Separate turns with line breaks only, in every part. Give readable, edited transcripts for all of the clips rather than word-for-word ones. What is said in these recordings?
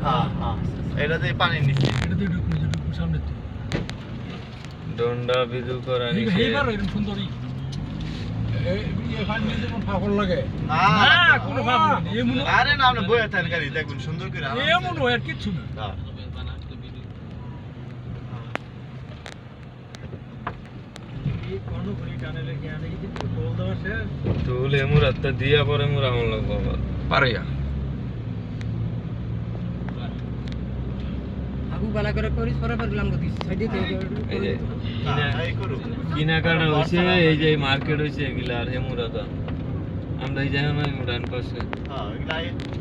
হ্যাঁ হ্যাঁ এটাতে পানি নিচে
এটাতে ঢুকু সামনে তো
ডন্ডা বিদু করা নিচে
এইবার এরকম সুন্দরই এখানে নিচে কোন ফাফল লাগে
না
না কোনো ফাফল নেই এমন
আরে না আপনি বইয়া থাকেন গাড়ি দেখুন সুন্দর করে
এমন হয় আর কিচ্ছু না
হ্যাঁ
এই কোন ঘড়ি টানেলে কি আনে কি বল দাও সে
তুলে মুরাতটা দিয়া পরে মুরা আমল লাগবো আবার
পারিয়া
আগু বালা করে করিস পরে গেলাম গতি সাইডে
এই যে
এই করু
কিনাকাটা হইছে এই যে মার্কেট হইছে এগুলা আর হেমুরাটা আমরা এই জায়গা নয় মুরান পাশে
হ্যাঁ এগুলা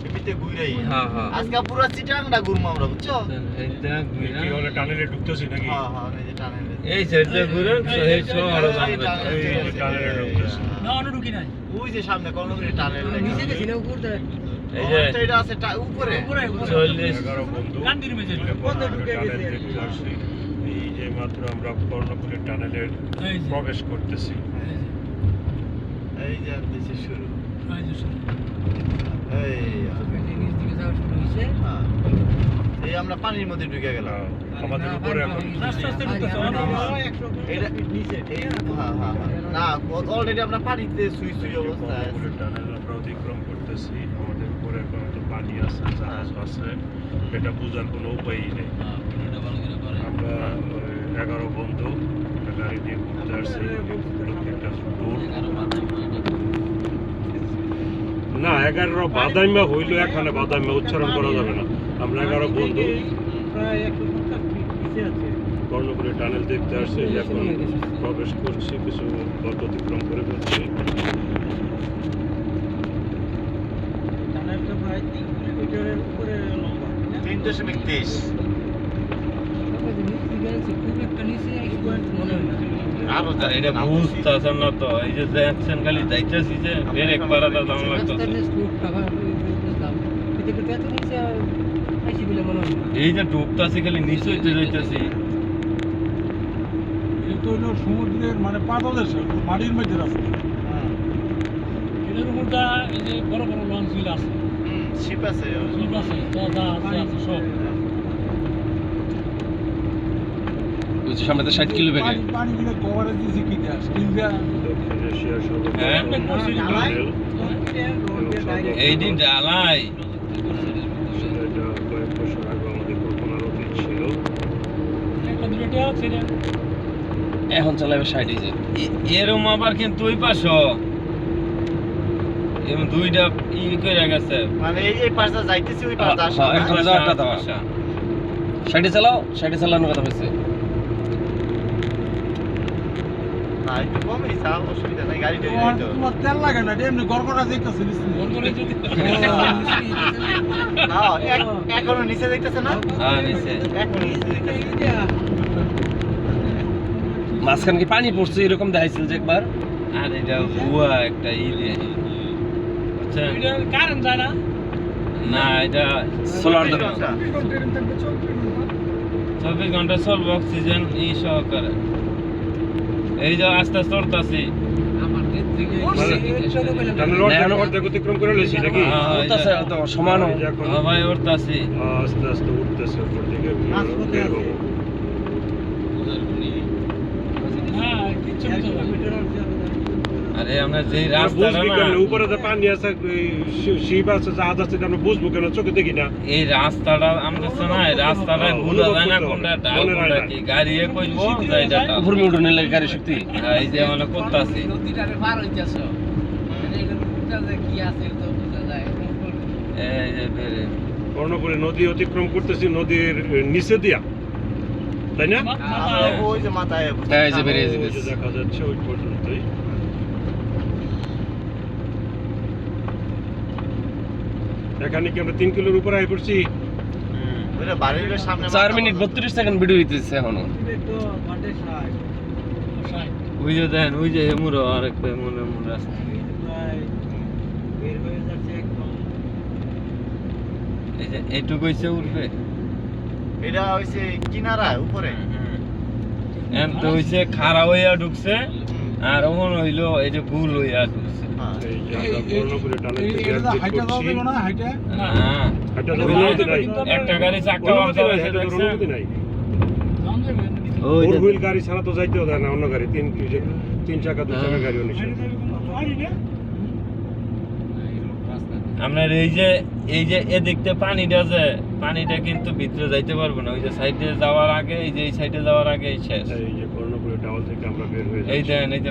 এমনিতে ঘুরাই
হ্যাঁ হ্যাঁ
আজকে পুরো চিটাংটা ঘুরবো আমরা বুঝছো
এইটা ঘুরা
কি হলে টানেলে ঢুকতেছি নাকি
হ্যাঁ হ্যাঁ এই যে টানেল
এই সাইডে ঘুরে এই শহর
টানেলে ঢুকতেছি না অন্য ঢুকি নাই
ওই যে সামনে কর্ণফুলী টানেল
নিচে গেছি না উপর দে
এই যে
এটা আছে উপরে
উপরে
40
বন্ধু গান্ধির মেজে
বন্ধ ঢুকে গেছে
এই যে মাত্র আমরা কর্ণফুলী টানেলে প্রবেশ করতেছি
এই যে দিছে শুরু
এই যে শুরু
এই
নিচ দিকে যাওয়া শুরু হইছে
হ্যাঁ এই আমরা পানির মধ্যে ঢুকে গেলাম
আমাদের উপরে এখন আস্তে আস্তে ঢুকতেছে
এটা নিচে এই হ্যাঁ হ্যাঁ না অলরেডি আমরা পানিতে সুই সুই অবস্থায় আছি।
কর্ণফুলী টানেল আমরা অতিক্রম করতেছি আমাদের উপরে এখন তো পানি আছে জাহাজ আছে এটা বোঝার কোনো উপায়ই নেই আমরা 11 বন্ধু একটা গাড়ি দিয়ে ঘুরতে আসছি একটা ট্যুর না 11 বাদাইমা হইলো এখানে বাদাইমা উচ্চারণ করা যাবে না আমরা 11 বন্ধু কর্ণফুলী টানেল দেখতে আসছি এখন প্রবেশ করছি কিছু পথ অতিক্রম করে ফেলছি টানেলটা প্রায় 3 কিলোমিটারের উপরে লম্বা
3.23
নিচ দিকে আছে খুব একটা নিচে স্কোয়ার মনে হয় না
আরো
আর এটা বুঝতাছেন না তো এই যে দেখছেন খালি যাইতেছি যে বের একবার দাম লাগতো
রাস্তার স্কুট টাকা বুঝলাম এতে কিন্তু এত নিচে আইসি বলে মনে হয় না
এই যে ডুবতাছি খালি নিচে হইতে যাইতেছি
এটা হলো সমুদ্রের মানে পাদদেশ মাটির মধ্যে রাস্তা এটার উপরটা এই যে বড় বড় লঞ্চগুলো আছে
শিপ আছে
শিপ আছে আছে সব
ওই যে সামনে তো 60 কিলো ব্যাগে
পানিগুলো কভারেজ দিয়েছে কি দেয়া স্টিল দেয়া
হ্যাঁ এই দিন ডালাই
কয়েক বছর আগে আমাদের কল্পনার অতীত ছিল একটা দুটো আছে রে
এখন চালাবে 60 যে
এরম আবার কিন্তু ওই পাশ এরম দুইটা ই করে গেছে
মানে এই পাশটা যাইতেছি ওই পাশটা আসা
হ্যাঁ, একটা যাও, একটা দাও। 60 চালাও 60 চালানোর কথা বলছে
না একটু কমই চাপ অসুবিধা নাই গাড়িটা
তোমার তেল লাগে না এমনি গড়গড়া যাইতেছে গড়গড়া যদি
না এখনো নিচে যাইতেছে না
হ্যাঁ নিচে
এখনো নিচে যাইতেছে
মাঝখান কি পানি পড়ছে এরকম দেখাইছিল যে একবার
আর এটা হুয়া একটা ই দিয়ে আচ্ছা
এটা কারেন্ট যায় না
না এটা
সোলার দেবে
24 ঘন্টা চলবে অক্সিজেন ই সহকারে এই যে আস্তে আস্তে উঠতাছি
আমার গেট থেকে
অতিক্রম করে লইছি নাকি
উঠতেছে তো সমান
ভাই উঠতাছি
আস্তে আস্তে উঠতেছে উপর দিকে বের হবো
আরে আমরা যে রাস্তাটা না
উপরে যে পানি আছে শিপ আছে জাহাজ আছে আমরা বুঝবো কেন চোখে দেখি না
এই রাস্তাটা আমরা না এই রাস্তাটা ঘুরা যায় না কোনটা ডাল কোনটা কি গাড়ি এ কইবো যাই ডাটা
উপর মিউট নিলে গাড়ি শক্তি
এই যে মানে করতাছি
নদীটারে পার হইতাছো মানে এটা বুঝা যায় কি আছে তো বুঝা যায়
এই যে বেরে
কর্ণফুলী নদী অতিক্রম করতেছি নদীর নিচে দিয়া তাই না
ওই যে মাথায়
হ্যাঁ এই যে বেরিয়ে
ওই যে দেখা যাচ্ছে ওই পর্যন্তই এখানে কি আমরা 3 কিলোর উপরে আই পড়ছি
ওইটা বাড়ির সামনে
4 মিনিট 32 সেকেন্ড ভিডিও হইতেছে এখনো
ওই যে দেন ওই যে হেমুর আর একটা মনে মনে রাস্তা এই যে এইটুকু হইছে উঠবে
এটা হইছে কিনারা উপরে
এম তো হইছে খাড়া হইয়া ঢুকছে আর ওখানে হইলো এই যে ভুল হইয়া ঢুকছে
হ্যাঁ
এই যে আমরা বর্ণপুরে টানেল থেকে এক্সিট করছি
না
হাইটা যাওয়ার অনুমতি নাই
একটা গাড়ি চাক্কা পাংচার হয়েছে
হাইটা যাওয়ার অনুমতি নাই
ওই
ফোর
যে
হুইল গাড়ি ছাড়া তো যাইতেও দেয় না অন্য গাড়ি তিন চাকা দু চাকা গাড়িও নিষেধ
আপনার এই যে এদিকতে পানিটা কিন্তু ভিতরে যাইতে পারবো না ওই যে সাইডে যাওয়ার আগে এই যে এই সাইডে যাওয়ার আগে এই শেষ
এই যে বর্ণপুরে টাওয়ার থেকে আমরা বের হয়ে
এই
যাচ্ছি
দেন এই যে